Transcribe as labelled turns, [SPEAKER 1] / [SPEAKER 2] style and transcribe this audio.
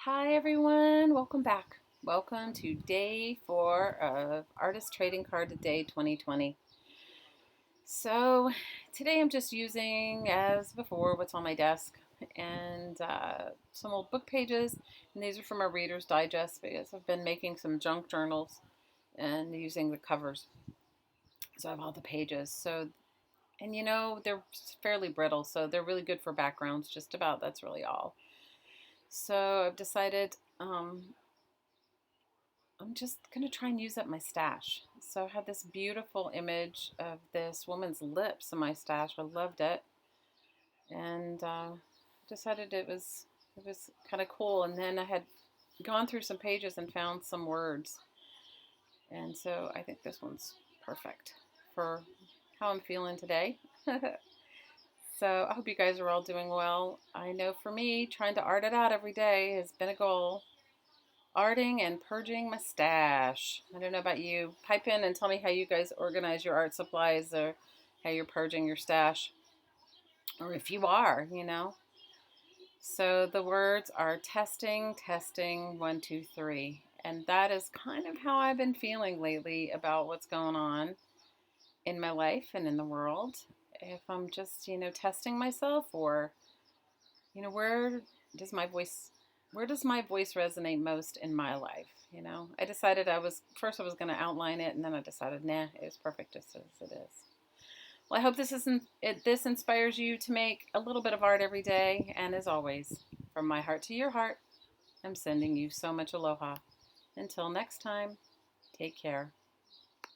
[SPEAKER 1] Hi everyone, welcome back. Welcome to day 4 of Artist Trading Card Day 2020. So today I'm just using, as before, what's on my desk and some old book pages. And these are from our Reader's Digest because I've been making some junk journals and using the covers. So I have all the pages. And they're fairly brittle, so they're really good for backgrounds, just about. That's really all. So I've decided I'm just going to try and use up my stash. So I had this beautiful image of this woman's lips in my stash. I loved it. And decided it was kind of cool. And then I had gone through some pages and found some words. And so I think this one's perfect for how I'm feeling today. So I hope you guys are all doing well. I know for me, trying to art it out every day has been a goal. Arting and purging my stash. I don't know about you. Pipe in and tell me how you guys organize your art supplies or how you're purging your stash. Or if you are. So the words are testing, testing, 1, 2, 3. And that is kind of how I've been feeling lately about what's going on in my life and in the world. If I'm just, testing myself, or, where does my voice resonate most in my life? I decided I was going to outline it, and then I decided, nah, it was perfect just as it is. Well, I hope this inspires you to make a little bit of art every day. And as always, from my heart to your heart, I'm sending you so much aloha. Until next time, take care.